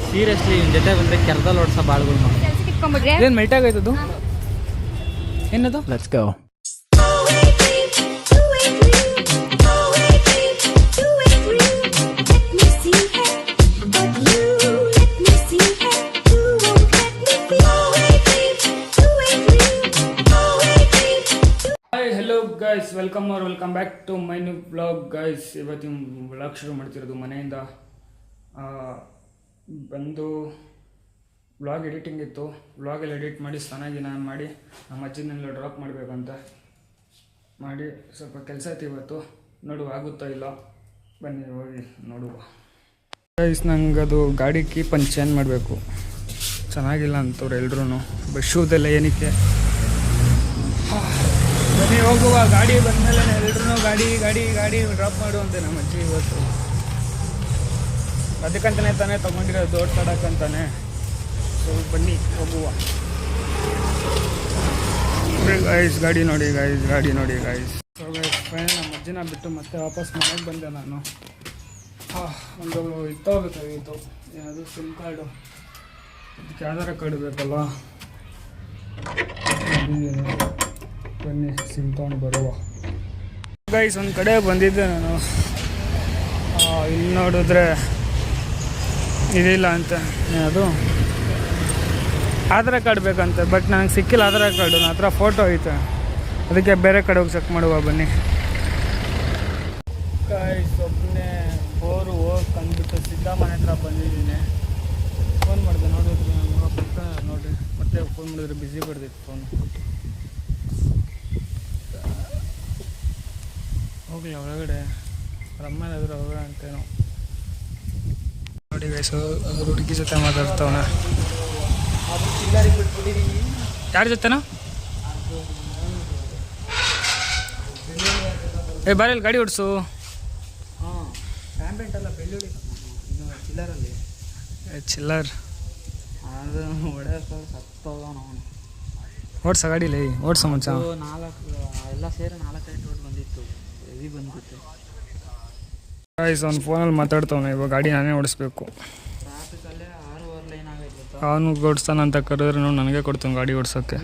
Seriously ಇವ್ನ ಜೊತೆ ಬಂದರೆ ಕೆರ್ದಲ್ಲಿ ಓಡಿಸೋ ಬಾಳ್ಗಳು ನಾವು ಏನು ಮೆಲ್ಟ್ ಆಗೋಯ್ತದು ಏನದು let's go guys welcome back to my new vlog guys. ಇವತ್ತಿನ ವ್ಲಾಗ್ ಶುರು ಮಾಡ್ತಿರೋದು ಮನೆಯಿಂದ. ಬಂದು ವ್ಲಾಗ್ ಎಡಿಟಿಂಗ್ ಇತ್ತು, ವ್ಲಾಗಲ್ಲಿ ಎಡಿಟ್ ಮಾಡಿ ಚೆನ್ನಾಗಿ ನಾನು ಮಾಡಿ ನಮ್ಮ ಅಜ್ಜಿನೆಲ್ಲ ಡ್ರಾಪ್ ಮಾಡಬೇಕಂತ ಮಾಡಿ ಸ್ವಲ್ಪ ಕೆಲಸ ಇತ್ತು ಇವತ್ತು. ನೋಡುವ ಆಗುತ್ತಾ ಇಲ್ಲ, ಬನ್ನಿ ಹೋಗಿ ನೋಡುವ. ಗೈಸ್ ನಂಗೆ ಅದು ಗಾಡಿ ಕೀಪನ್ನು ಚೇಂಜ್ ಮಾಡಬೇಕು, ಚೆನ್ನಾಗಿಲ್ಲ ಅಂತವ್ರು ಎಲ್ರೂ. ಶೂದೆಲ್ಲ ಏನಕ್ಕೆ ಬನ್ನಿ ಹೋಗುವ. ಗಾಡಿ ಬಂದಮೇಲೆ ಎಲ್ರೂ ಗಾಡಿ ಡ್ರಾಪ್ ಮಾಡುವಂತೆ ನಮ್ಮ ಅಜ್ಜಿ ಇವತ್ತು. ಅದಕ್ಕಂತಲೇ ತಾನೇ ತೊಗೊಂಡಿರೋದು, ದೊಡ್ಡ ತಡಕ್ಕಂತಾನೆ. ಸೊ ಬನ್ನಿ ಹೋಗುವ. ಗೈಸ್ ಗಾಡಿ ನೋಡಿ ಗೈಸ್. ಸೊ ಗೈಸ್ ಫೈನ್ ನಮ್ಮ ಅಜ್ಜಿನ ಬಿಟ್ಟು ಮತ್ತೆ ವಾಪಸ್ ಮನೆಗೆ ಬಂದೆ ನಾನು. ಒಂದು ಇತ್ತೋಗ್ಬೇಕಾಗಿತ್ತು, ಏನದು ಸಿಮ್ ಕಾರ್ಡು, ಅದಕ್ಕೆ ಆಧಾರ್ ಕಾರ್ಡ್ ಬೇಕಲ್ಲ. ಬನ್ನಿ ಸಿಮ್ ತೊಗೊಂಡು ಬರುವ. ಗೈಸ್ ಒಂದು ಕಡೆ ಬಂದಿದ್ದೆ ನಾನು, ಇಲ್ಲಿ ನೋಡಿದ್ರೆ ಇದಿಲ್ಲ ಅಂತ, ಅದು ಆಧಾರ್ ಕಾರ್ಡ್ ಬೇಕಂತೆ. ಬಟ್ ನನಗೆ ಸಿಕ್ಕಿಲ್ಲ ಆಧಾರ್ ಕಾರ್ಡು, ನನ್ನ ಹತ್ರ ಫೋಟೋ ಐತೆ. ಅದಕ್ಕೆ ಬೇರೆ ಕಡೆ ಹೋಗಿ ಚೆಕ್ ಮಾಡುವ ಬನ್ನಿ. ಗೈಸ್ ಒಬ್ಬನೇ ಬೋರು ಹೋಗಿ ಕಂಡುಬಿಟ್ಟು ಸಿದ್ಧ ಮನೆ ಹತ್ರ ಬಂದಿದ್ದೀನಿ. ಫೋನ್ ಮಾಡಿದೆ, ನೋಡಿದ್ರೆ ನಾನು ಪಕ್ಕ ನೋಡಿರಿ, ಮತ್ತೆ ಫೋನ್ ಮಾಡಿದ್ರೆ ಬ್ಯುಸಿ ಬರ್ದಿತ್ತು ಫೋನು. ಹೋಗಲಿ ಒಳಗಡೆ, ರಮ್ಮನಾದ್ರು ಹೋಗೋಣ ಅಂತೇನೋ. ನೋಡಿ ಗೈಸು ಹುಡುಗಿ ಜೊತೆ ಮಾತಾಡ್ತವನ. ಯಾರ ಜೊತೆನೋ? ಏ ಬಾರಲ್ಲಿ ಗಾಡಿ ಓಡಿಸು. ಚಿಲ್ಲರ್ ಅದು ಓಡ್ಸ ಗಾಡೀಲಿ, ಓಡ್ಸ ಮುಂಚೆ. ಎಲ್ಲ ಸೇರಿ 4 ರೋಡ್ ಬಂದಿತ್ತು, ಹೆವಿ ಬಂದ್ಬಿಟ್ಟು. ಗೈಸ್ ಅವ್ನು ಫೋನಲ್ಲಿ ಮಾತಾಡ್ತವನೆ. ಇವಾಗ ಗಾಡಿ ನಾನೇ ಓಡಿಸ್ಬೇಕು. ಟ್ರಾಫಿಕಲ್ಲೇ 6 ಲೈನ್ ಆಗೈತೆ. ಅವನು ಓಡಿಸ್ತಾನಂತ ಕರೆದ್ರೆ ನೋಡಿ ನನಗೆ ಕೊಡ್ತಾನೆ ಗಾಡಿ ಓಡಿಸೋಕ್ಕೆ.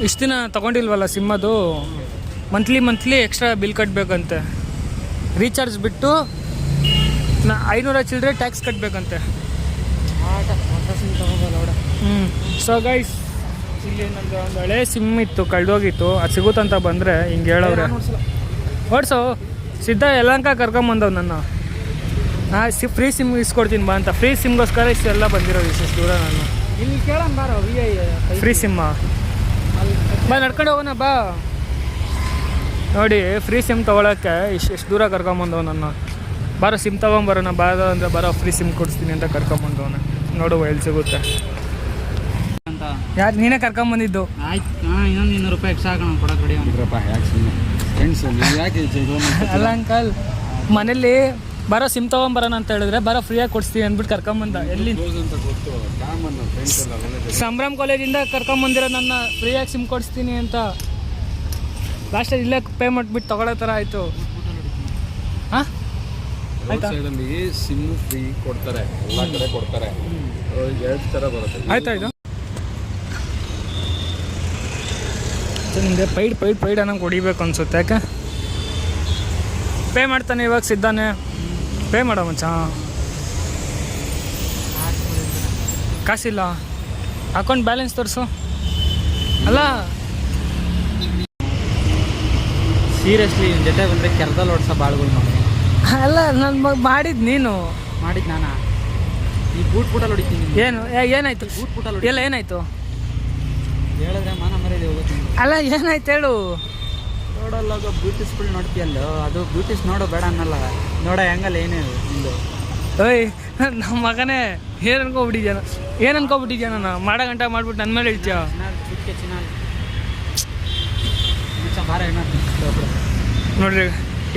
ಇಷ್ಟು ದಿನ ತೊಗೊಂಡಿಲ್ವಲ್ಲ ಸಿಮ್, ಅದು ಮಂತ್ಲಿ ಎಕ್ಸ್ಟ್ರಾ ಬಿಲ್ ಕಟ್ಟಬೇಕಂತೆ. ರೀಚಾರ್ಜ್ ಬಿಟ್ಟು 500 ಚಿಲ್ಲರೆ ಟ್ಯಾಕ್ಸ್ ಕಟ್ಟಬೇಕಂತೆ. ಸೊ ಗೈಸ್ ಇಲ್ಲಿ ನಮ್ಮದು ಒಂದು ಹಳೆ ಸಿಮ್ ಇತ್ತು, ಕಳೆದೋಗಿತ್ತು. ಅದು ಸಿಗುತ್ತಂತ ಬಂದರೆ ಹಿಂಗೆ ಹೇಳವ್ರೆ. ಓಡಿಸೋ ಸಿದ್ಧ ಯಲಹಂಕ ಕರ್ಕೊಂಬಂದವ್ ನನ್ನ. ಫ್ರೀ ಸಿಮ್ ಇಸ್ಕೊಡ್ತೀನಿ ಬಾ ಅಂತ. ಫ್ರೀ ಸಿಮ್ಗೋಸ್ಕರ ಇಷ್ಟೆಲ್ಲ ಬಂದಿರೋದು, ಇಷ್ಟು ದೂರ ನಾನು. ಇಲ್ಲಿ ಕೇಳೋಣ ಬಾರೋ, ಫ್ರೀ ಸಿಮ್ಮ ಬಾ, ನಡ್ಕೊಂಡು ಹೋಗೋಣ ಬಾ. ನೋಡಿ ಫ್ರೀ ಸಿಮ್ ತೊಗೊಳಕ್ಕೆ ಎಷ್ಟು ದೂರ ಕರ್ಕೊಂಬಂದವ್ ನನ್ನ. ಬಾರೋ ಸಿಮ್ ತೊಗೊಂಬರೋಣ ಬಾರೋ ಅಂದರೆ ಬರೋ ಫ್ರೀ ಸಿಮ್ ಕೊಡಿಸ್ತೀನಿ ಅಂತ ಕರ್ಕೊಂಬಂದವನ. ನೋಡುವ ಎಲ್ಲಿ ಸಿಗುತ್ತೆ ಅಂತ. ಯಾರು ನೀನೇ ಕರ್ಕೊಂಬಂದಿದ್ದು? ಆಯ್ತು, ಇನ್ನೊಂದು 200 ರೂಪಾಯಿ ಎಕ್ಸ್ಟ್ರಾ ಹಾಕೋಣ ಕೊಡೋ ಕಡೆ. ಅಲ್ಲ ಅಂಕಲ್, ಮನೇಲಿ ಬರೋ ಸಿಮ್ ತೊಗೊಂಬರೋಣ ಅಂತ ಹೇಳಿದ್ರೆ ಬರೋ ಫ್ರೀಯಾಗಿ ಕೊಡಿಸ್ತೀನಿ ಅಂದ್ಬಿಟ್ಟು ಕರ್ಕೊಂಬಂದ. ಎಲ್ಲಿ ಸಂಭ್ರಮ್ ಕಾಲೇಜಿಂದ ಕರ್ಕೊಂಬಂದಿರೋ ನನ್ನ ಫ್ರೀಯಾಗಿ ಸಿಮ್ ಕೊಡಿಸ್ತೀನಿ ಅಂತ. ಲಾಸ್ಟಲ್ಲಿ ಇಲ್ಲೇ ಪೇ ಮಾಡಿಬಿಟ್ಟು ತೊಗೊಳ್ಳೋ ಥರ ಆಯಿತು. ಹಾಂ ಆಯ್ತಾ? ಸಿಮ್ ಫ್ರೀ ಕೊಡ್ತಾರೆ, ಎಲ್ಲ ಕಡೆ ಕೊಡ್ತಾರೆ. 2 ಥರ ಬರುತ್ತೆ. ಆಯ್ತಾಯ್ತು. ನಿಮಗೆ ಪೈಡ್ ಅನ್ನಂಗೆ ಹೊಡಿಬೇಕು ಅನ್ಸುತ್ತೆ. ಯಾಕೆ ಪೇ ಮಾಡ್ತಾನೆ ಇವಾಗ ಸಿದ್ಧಾನೆ? ಪೇ ಮಾಡೋ ಮಚ್ಚ. ಕಾಸಿಲ್ಲ, ಅಕೌಂಟ್ ಬ್ಯಾಲೆನ್ಸ್ ತೋರಿಸು. ಅಲ್ಲ ಸೀರಿಯಸ್ಲಿ ಇವ್ನ ಜೊತೆ ಬಂದರೆ ಕೆರ್ದಲ್ಲಿ ಓಡಿಸೋ ಬಾಳ್ಗಳು ನಾವು. ಅಲ್ಲ ನಾನು ಮಾಡಿದ್ದು, ನೀನು ಮಾಡಿದ್ದು ನಾನಾ? ಈ ಬೂಟಲ್ಲಿ ಹೊಡಿತೀನಿ. ಏನಾಯ್ತು ಬೂಟಲ್ಲಿ ಎಲ್ಲ ಏನಾಯ್ತು ಹೇಳಿದ್ರೆ ಮಾನ ಮರ್ಯಾದೆ ಹೋಗುತ್ತೆ. ಅಲ್ಲ ಏನಾಯ್ತು ಹೇಳು. ರೋಡಲ್ಲಾಗ ಬ್ಯೂಟಿಸ್ಗಳು ನೋಡ್ತೀಯಲ್ಲ, ಅದು ಬ್ಯೂಟಿಸ್ ನೋಡೋ ಬೇಡ ಅನ್ನಲ್ಲ, ನೋಡೋ ಹೆಂಗಲ್ಲ ಏನೇ ನಿಂದು. ಓಯ್ ನಮ್ಮ ಮಗನೇ ಏನು ಅನ್ಕೋಬಿಟ್ಟಿದ್ಯಾ ನಾನು? ಮಾಡೋ ಗಂಟ ಮಾಡ್ಬಿಟ್ಟು ನನ್ನ ಮೇಲೆ ಹೇಳ್ತೀಯ? ನೋಡ್ರಿ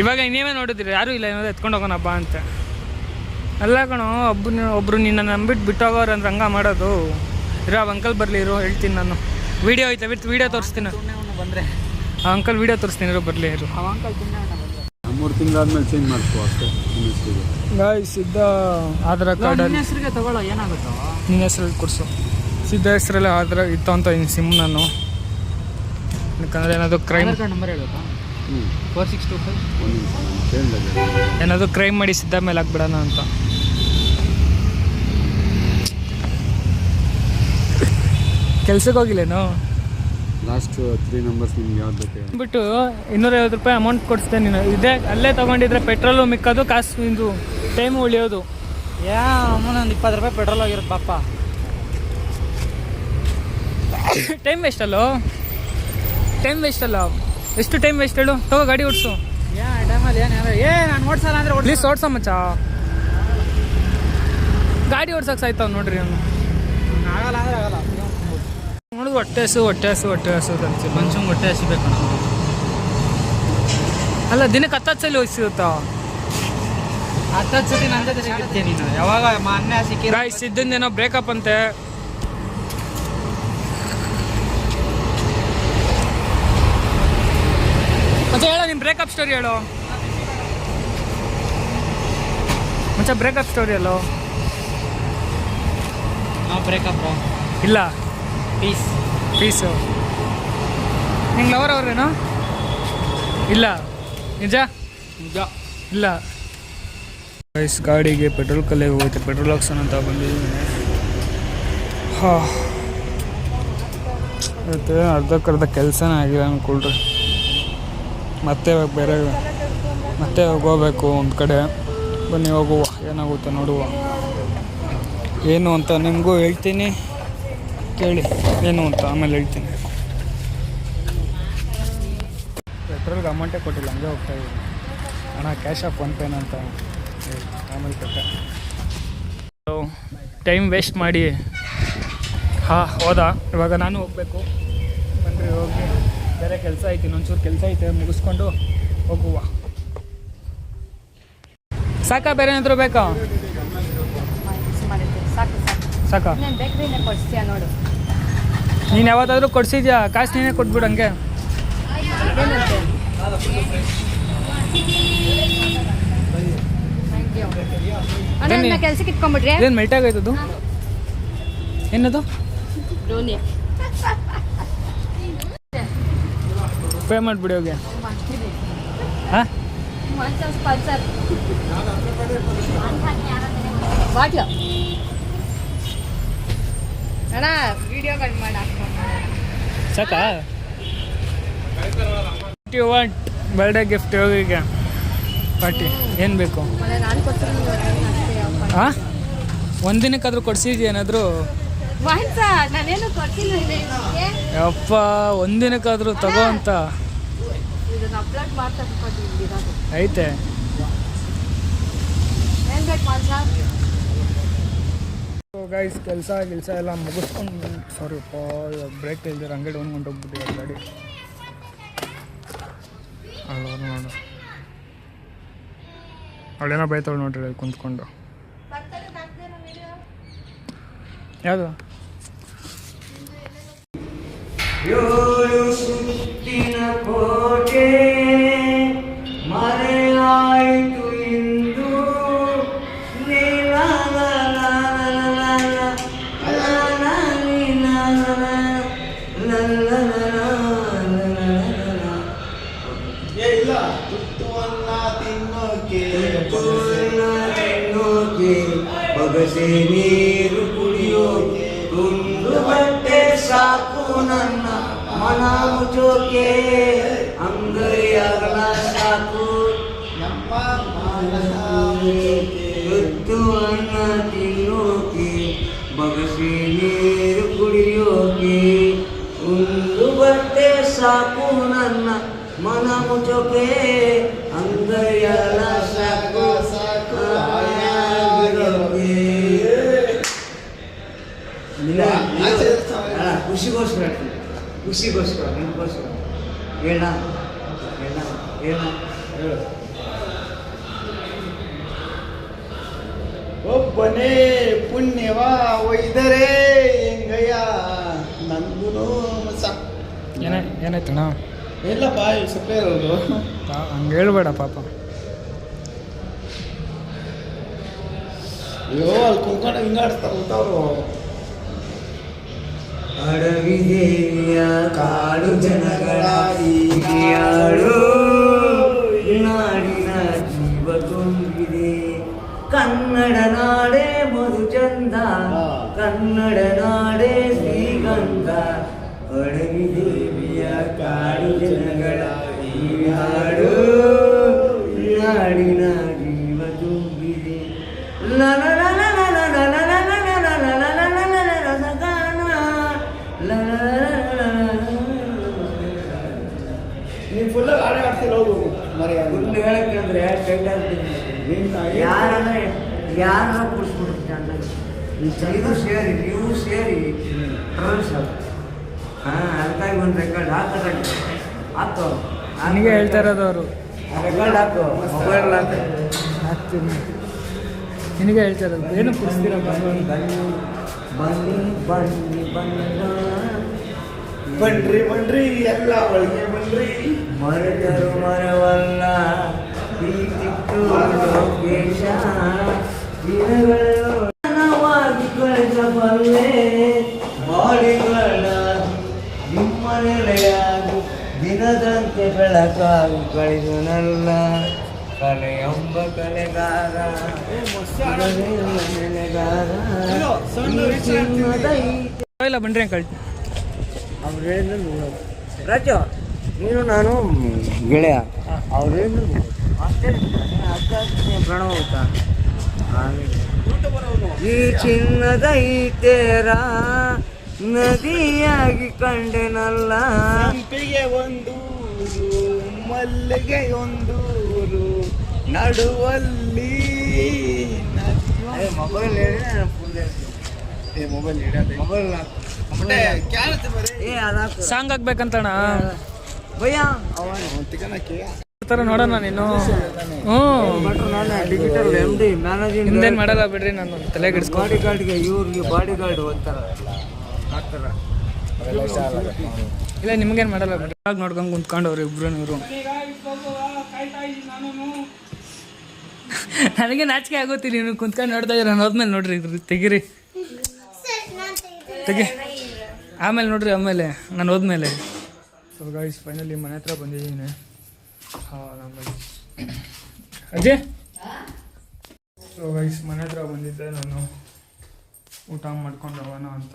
ಇವಾಗ ನೀವೇ ನೋಡಿದ್ರಿ, ಯಾರೂ ಇಲ್ಲ ಏನಾದ್ರು ಎತ್ಕೊಂಡು ಹೋಗೋಣ ಬಾ ಅಂತ. ಅಲ್ಲ ಕಣೋ, ಒಬ್ಬರು ನಿನ್ನ ನಂಬಿಟ್ಟು ಬಿಟ್ಟೋಗೋರು ಅಂದ್ರೆ ಹಂಗೆ ಮಾಡೋದು. ಇರೋ ಅಂಕಲ್ ಬರಲಿ, ಇರೋ ಹೇಳ್ತೀನಿ ನಾನು. ವೀಡಿಯೋ ಐತೆ, ವಿತ್ ವೀಡಿಯೋ ತೋರಿಸ್ತೀನಿ. ಬಂದರೆ ಅಂಕಲ್ ವೀಡಿಯೋ ತೋರಿಸ್ತೀನಿ, ಇರೋ ಬರಲಿ ಇರು. ಅಂಕಲ್ ನಮ್ಮ 3 ತಿಂಗಳಾದ್ಮೇಲೆ ಚೇಂಜ್ ಮಾಡಿಸ್ಕೋ ಅಷ್ಟೇ ನಿಮ್ಮ ಹೆಸರಿಗೆ. ಗಾಯ್ಸ್ ಸಿದ್ಧ ಆಧಾರ್ ಕಾರ್ಡ್ ನಿನ್ನ ಹೆಸರಿಗೆ ತಗೊಳ್ಳೋ ಏನಾಗುತ್ತೋ. ನಿನ್ನ ಹೆಸರಲ್ಲಿ ಕೊಡಿಸು. ಸಿದ್ಧ ಹೆಸರಲ್ಲಿ ಆಧಾರ್ ಇತ್ತು ಅಂತ ಇನ್ನು ಸಿಮ್ ನಾನು, ಯಾಕಂದರೆ ಏನಾದರೂ ಕ್ರೈಮ್ ಆಧಾರ್ ಕಾರ್ಡ್ ನಂಬರ್ ಹೇಳ್ಬೇಕಾ? 4625. ಒಂದು ನಿಮಿಷ ನಾನು ಕೇಳಿದೆ. ಏನಾದರೂ ಕ್ರೈಮ್ ಮಾಡಿ ಸಿದ್ಧ ಮೇಲೆ ಹಾಕ್ಬಿಡೋಣ ಅಂತ. ಕೆಲ್ಸಕ್ಕೆ ಹೋಗಿಲ್ಲೇನು? ಲಾಸ್ಟ್ 3 ನಂಬರ್ಸ್ ನಿಮ್ಗೆ ಯಾವ್ದು ಬೇಕು? ಬಿಟ್ಟು 250 ರೂಪಾಯಿ ಅಮೌಂಟ್ ಕೊಡಿಸ್ದೆ ನೀನು. ಇದೇ ಅಲ್ಲೇ ತೊಗೊಂಡಿದ್ರೆ ಪೆಟ್ರೋಲು ಮಿಕ್ಕೋದು, ಕಾಸು ಇದು ಟೈಮ್ ಉಳಿಯೋದು. ಅಮ್ಮನ ಒಂದು 20 ರೂಪಾಯಿ ಪೆಟ್ರೋಲ್ ಆಗಿರುತ್ತೆ ಪಾಪ. ಟೈಮ್ ವೇಸ್ಟ್ ಅಲ್ಲೋ, ಟೈಮ್ ವೇಸ್ಟ್ ಅಲ್ಲ. ಎಷ್ಟು ಟೈಮ್ ವೇಸ್ಟ್ ಹೇಳು? ತಗೋ ಗಾಡಿ ಓಡಿಸು. ಟೈಮಲ್ಲಿ ನಾನು ಓಡಿಸಲ್ಲ ಅಂದರೆ ಪ್ಲೀಸ್ ಓಡ್ಸ ಮಚ್ಚ. ಗಾಡಿ ಓಡ್ಸಕ್ಕೆ ಸಾಯ್ತಾವ ನೋಡ್ರಿ ಅವನು. ಆಗಲ್ಲ ಅಂದ್ರೆ ಆಗಲ್ಲ. ನೋಡಿದ್ರು ಹೊಟ್ಟೆ ಹಸು ಅಂತೀವಿ. ಮನುಷ್ಯಂಗೆ ಹೊಟ್ಟೆ ಹಸಿಬೇಕು ನಾವು. ಅಲ್ಲ ದಿನಕ್ಕೆ 10 ಸಲ ಸಿಗುತ್ತಾ? 10 ಸತಿ ನನ್ನ ಜೊತೆ ಸಿಗ್ತೀನಿ ನೀನು. ಯಾವಾಗ ಮೊನ್ನೆ ಸಿಕ್ಕಿ ಗಾಯ್ಸ್ ಸಿದ್ಧಂದೇನೋ ಬ್ರೇಕಪ್ ಅಂತೆ. ಮತ್ತೆ ಹೇಳೋ ನಿಮ್ಮ ಬ್ರೇಕಪ್ ಸ್ಟೋರಿ ಹೇಳೋ ಮಚ್ಚ. ಬ್ರೇಕಪ್ ಸ್ಟೋರಿ ಅಲ್ಲೋ? ನಾವು ಬ್ರೇಕಪ್ ಇಲ್ಲ, ಪೀಸು. ನಿಂಗೆ ಲವರ್ ಅವ್ರೇನೋ? ಇಲ್ಲ, ನಿಜ ಇಲ್ಲ. ಗೈಸ್ ಗಾಡಿಗೆ ಪೆಟ್ರೋಲ್ ಕಲೆ ಹೋಗುತ್ತೆ, ಪೆಟ್ರೋಲ್ ಹಾಕ್ಸೋಣ ಅಂತ ಬಂದಿದ್ದೀನಿ. ಇವತ್ತು ಅರ್ಧಕ್ಕರ್ಧ ಕೆಲಸನೇ ಆಗಿಲ್ಲ ಅಂದ್ಕೊಳ್ರಿ. ಮತ್ತೆ ಹೋಗಬೇಕು ಒಂದು ಕಡೆ. ಬನ್ನಿ ಹೋಗುವ, ಏನಾಗುತ್ತೆ ನೋಡುವ. ಏನು ಅಂತ ನಿಮಗೂ ಹೇಳ್ತೀನಿ, ಕೇಳಿ ಏನು ಅಂತ ಆಮೇಲೆ ಹೇಳ್ತೀನಿ. ಪೆಟ್ರೋಲ್ಗೆ ಅಮೌಂಟೇ ಕೊಟ್ಟಿಲ್ಲ, ಹಂಗೆ ಹೋಗ್ತಾ ಇದ್ದೀನಿ. ಹಣ ಕ್ಯಾಶ್ ಆಫ್ ಫೋನ್ಪೇನ ಅಂತ ಆಮೇಲೆ ಕೊಟ್ಟೆ. ಟೈಮ್ ವೇಸ್ಟ್ ಮಾಡಿ ಹೋದ. ಇವಾಗ ನಾನು ಹೋಗಬೇಕು. ಬನ್ನಿರಿ ಹೋಗಿ, ಬೇರೆ ಕೆಲಸ ಐತಿ, ಇನ್ನೊಂಚೂರು ಕೆಲಸ ಐತೆ, ಮುಗಿಸ್ಕೊಂಡು ಹೋಗುವ. ಸಾಕಾ? ಬೇರೆ ಏನಾದರೂ ಬೇಕಾ? ಸಾಕಾ? ನೋಡು. ನೀನು ಯಾವತ್ತಾದರೂ ಕೊಡ್ಸಿದ್ಯಾ? ಕಾಸು ನೀನೇ ಕೊಟ್ಬಿಡು ಹಂಗೆ. ಕೆಲ್ಸಕ್ಕೆ ಇಟ್ಕೊಂಡ್ಬಿಟ್ರಿ. ಏನು ಮೆಲ್ಟಾಗೈತದು? ಏನದು? ಪೇ ಮಾಡಿಬಿಡಿ ಹೋಗಿ. ಹಾಂ, ಬಾಟ್ಲು ಅಣ್ಣ ವಿಡಿಯೋ ಕಟ್ ಮಾಡಿ ಸಾಕಾ? ಯು ವಾಂಟ್ ಬರ್ಡೇ ಗಿಫ್ಟ್ ಹೋಗಿಗೆ ಪಾರ್ಟಿ ಏನು ಬೇಕು? ನಾನು ಕೊಡ್ತೀನಿ. ಹಾಂ, ಒಂದಿನಕ್ಕಾದರೂ ಕೊಡ್ಸಿದ್ಯಾ ಏನಾದರೂ? ನಾನೇನು ಕೊಡ್ತಿಲ್ಲ. ಯಪ್ಪ, ಒಂದಿನಕ್ಕಾದರೂ ತಗೋ ಅಂತ ಇದನ್ನ ಅಪ್ಲೋಡ್ ಮಾಡ್ತಾ ಐತೆ. ಏನು ಬೇಕು ಮಾನ್ಸ? ಗೈಸ್ ಕೆಲಸ ಎಲ್ಲ ಮುಗಿಸ್ಕೊಂಡು, ಸಾರಿಪ್ಪ ಬ್ರೇಕ್ ಇಲ್ದಿರ ಹಂಗೆ ಡೌನ್ ಹೊಂಟೋಗ್ಬಿಟ್ಟಿದೆ ಗಾಡಿ. ಅಲ್ಲ ನೋಡು, ಅವಳೇನೋ ಬೈತಾಳು ನೋಡ್ರಿ ಅಲ್ಲಿ ಕುಂತ್ಕೊಂಡು. ಯಾವುದು? ಸುತ್ತಿನ ಕೋಟೆ ಮರೆಯಾಯಿತು ಇಂದು. ಬಗಸೆ ನೀರು ಕುಡಿಯೋಕೆ ಒಂದು ಬಟ್ಟೆ ಸಾಕು ನನ್ನ ಮನ ಮುಚ್ಚೋಕೆ, ಅಂಗೈಯಾಗಲ ಸಾಕು ಹೊತ್ತು ಅನ್ನ ತಿನ್ನೋಕೆ, ಬಗಸೆ ನೀರು ಕುಡಿಯೋಕೆ ಒಂದು ಬಟ್ಟೆ ಸಾಕು ನನ್ನ ಮನ ಮುಚ್ಚೋಕೆ, ಅಂಗೈಯಾಗಲ ಸಾಕು ಖುಷಿಗೋಸ್ಕರ ನಿಮಗೋಸ್ಕರ ಹೇಳ ಹೇಳು. ಒಬ್ಬನೇ ಪುಣ್ಯವ ಒಯ್ದರೆ ಹೆಂಗಯ್ಯ ನಂದು ಏನಾಯ್ತಣ್ಣ? ಎಲ್ಲಪ್ಪ ಸಪ್ಲೈ ಇರೋದು ಹಂಗೆ ಹೇಳ್ಬೇಡ ಪಾಪ. ಅಯ್ಯೋ ಅಲ್ಲಿ ಕುಂತ್ಕೊಂಡು ಹಿಂಗಾಡ್ತಾರೆ ಊಟವರು. ಅಡವಿ ದೇವಿಯ ಕಾಡು ಜನಗಳ ಹಾಡು ನಾಡಿನ ಜೀವ ತುಂಬಿದೆ. ಕನ್ನಡ ನಾಡೇ ಮಧು ಚಂದ, ಕನ್ನಡ ನಾಡೇ ಶ್ರೀಗಂಧ. ಅಡವಿ ದೇವಿಯ ಕಾಡು ಜನಗಳ ಹಾಡು ನಾಡಿನ ಜೀವ ತುಂಬಿದೆ. ನೀನು ಫುಲ್ ಹಾಡೇ ಆಡ್ತಿಲ್ಲ ಹೋಗು ಮರಿ. ಫುಲ್ ಹೇಳಕ್ಕೆ ಅಂದ್ರೆ ಯಾರನ್ನ ಕುಡಿಸ್ಬಿಡ್ರಿ ಚೆನ್ನಾಗಿ. ಇದು ಸೇರಿ ನೀವು ಸೇರಿ ಹಾಂ ಅದಕ್ಕಾಗಿ ಒಂದು ರೆಕಾರ್ಡ್ ಹಾಕು ನನಗೆ ಹೇಳ್ತಾ ಇರೋದು ಅವರು. ರೆಕಾರ್ಡ್ ಹಾಕು ಮೊಬೈಲ್ ಹಾಕ್ತೀನಿ. ನಿನಗೆ ಹೇಳ್ತಾ ಇರೋದು ಏನು ಕುಡಿಸ್ತೀರ ಬನ್ನಿ ಬನ್ನಿ ಬನ್ನಿ ಬನ್ರಿ ಬನ್ರಿ ಎಲ್ಲ ಒಳಗೆ ಬನ್ರಿ. ಮರೆತರು ಮರವಲ್ಲ ಪ್ರೀತಿತ್ತು ಲೋಕೇಶ. ದಿನಗಳು ನವಾಗಿ ಕಳಿಸಬಲ್ಲೆ ಬಾಡಿಗಳ ನಿಮ್ಮ ನೆಲೆಯಾಗಿ ದಿನದಂತೆ ಬೆಳಕಾಗಿ ಕಳಿಸನಲ್ಲ. ಕಲೆಯೊಬ್ಬ ಕಲೆಗಾರ ನೆಲೆಗಾರ ಇಲ್ಲ ಬನ್ರಿ ಅಂಕಲ್. ಅವ್ರು ಹೇಳಿದ್ರು ರಾಜು ನೀನು ನಾನು ಗೆಳೆಯ ಅವ್ರು ಹೇಳಿದ್ರು ಅಷ್ಟೇ ಪ್ರಣವ ಊಟ. ಈ ಚಿನ್ನದ ಈತೇರ ನದಿಯಾಗಿ ಕಂಡೆನಲ್ಲ. ಹಂಪಿಗೆ ಒಂದೂರು ಮಲ್ಲಿಗೆ ಒಂದೂರು ನಡುವಲ್ಲಿ ಮೊಬೈಲ್ ಹೇಳಿ ನಾನು ಫುಲ್ ಮೊಬೈಲ್ ಹಿಡಿಯೋದು. ಮೊಬೈಲ್ ಸಾಂಗ್ ಹಾಕ್ಬೇಕಂತಣ್ಣ. ಭಯ್ಯ ಥರ ನೋಡೋಣ ನೀನು. ಹ್ಞೂ ಡಿಜಿಟಲ್ MD ಮ್ಯಾನೇಜಿಂಗ್ ಹಿಂದೇನು ಮಾಡಲ್ಲ ಬಿಡ್ರಿ, ನಾನು ತಲೆಗೆ ಹಿಡಿಸ್ಕೊ. ಬಾಡಿ ಗಾರ್ಡ್ಗೆ ಇವ್ರಿಗೆ ಬಾಡಿ ಗಾರ್ಡ್ ಓದ್ತಾರ ಆ ಥರ. ಇಲ್ಲ ನಿಮ್ಗೇನು ಮಾಡಲ್ಲ ಬಿಡ್ರಿ. ನೋಡ್ಕೊಂಡು ಕುಂತ್ಕೊಂಡವ್ರು ಇಬ್ರು ಇವರು. ನನಗೆ ನಾಚಿಕೆ ಆಗುತ್ತೆ, ನೀನು ಕುಂತ್ಕೊಂಡು ನೋಡ್ತಾ ಇದ್ದೀರ. ನಾನು ಹೋದ್ಮೇಲೆ ನೋಡ್ರಿ ಇದ್ರ ತೆಗೀರಿ, ತೆಗಿ ಆಮೇಲೆ ನೋಡ್ರಿ. ಆಮೇಲೆ ನಾನು ಹೋದ್ಮೇಲೆ. ಸೊ ಗೈಸ್ ಫೈನಲಿ ಮನೆ ಹತ್ರ ಬಂದಿದ್ದೀನಿ. ಹಾಂ ನಮ್ಮ ಅಜ್ಜಿ. ಸೊ ಗೈಸ್ ಮನೆ ಹತ್ರ ಬಂದಿದ್ದೆ ನಾನು ಊಟ ಮಾಡ್ಕೊಂಡು ಹೋಗೋಣ ಅಂತ.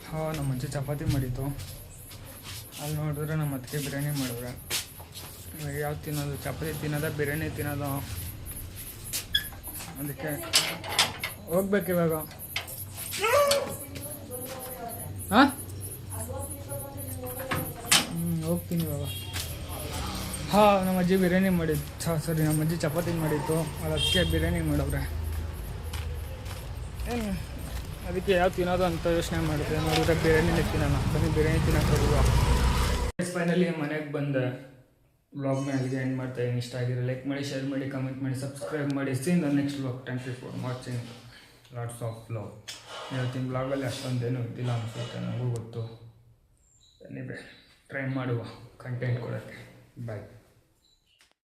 ಹಾಂ ನಮ್ಮ ಅಜ್ಜಿ ಚಪಾತಿ ಮಾಡಿತ್ತು. ಅಲ್ಲಿ ನೋಡಿದ್ರೆ ನಮ್ಮ ಅತ್ತಿಗೆ ಬಿರಿಯಾನಿ ಮಾಡಿದ್ರೆ. ಯಾವ್ದು ತಿನ್ನೋದು, ಚಪಾತಿ ತಿನ್ನೋದ ಬಿರಿಯಾನಿ ತಿನ್ನೋದು? ಅದಕ್ಕೆ ಹೋಗ್ಬೇಕು ಇವಾಗ. ಹಾಂ ಹೋಗ್ತೀನಿ ಇವಾಗ. ಹಾಂ ನಮ್ಮ ಅಜ್ಜಿ ಬಿರಿಯಾನಿ ಮಾಡಿದ್ದು, ಸರಿ ನಮ್ಮ ಅಜ್ಜಿ ಚಪಾತಿ ಮಾಡಿತ್ತು. ಅದಕ್ಕೆ ಬಿರಿಯಾನಿ ಮಾಡವ್ರೆ. ಏನು ಅದಕ್ಕೆ ಯಾವ ತಿನ್ನೋದು ಅಂತ ಯೋಚನೆ ಮಾಡಿದೆ. ನೋಡಿದ್ರೆ ಬಿರಿಯಾನಿನೇ ತಿನ್ನೋಣ, ಬನ್ನಿ ಬಿರಿಯಾನಿ ತಿನ್ನೋಕೆ ಹೋಗುವ. ಫೈನಲಿ ಮನೆಗೆ ಬಂದೆ. ವ್ಲಾಗ್ನ ಅಲ್ಲಿಗೆ ಎಂಡ್ ಮಾಡ್ತಾ ಇದ್ದೀನಿ. ಇಷ್ಟ ಆಗಿರೋ ಲೈಕ್ ಮಾಡಿ, ಶೇರ್ ಮಾಡಿ, ಕಮೆಂಟ್ ಮಾಡಿ, ಸಬ್ಸ್ಕ್ರೈಬ್ ಮಾಡಿ. See in the next vlog. Thank you for watching. Lots of love. ಇವತ್ತಿನ ವ್ಲಾಗಲ್ಲಿ ಅಷ್ಟೊಂದೇನು ಇದ್ದಿಲ್ಲ ಅನಿಸುತ್ತೆ, ನನಗೂ ಗೊತ್ತು. ಬನ್ನಿ ಟ್ರೈ ಮಾಡುವ ಕಂಟೆಂಟ್ ಕೊಡೋಕ್ಕೆ. ಬಾಯ್.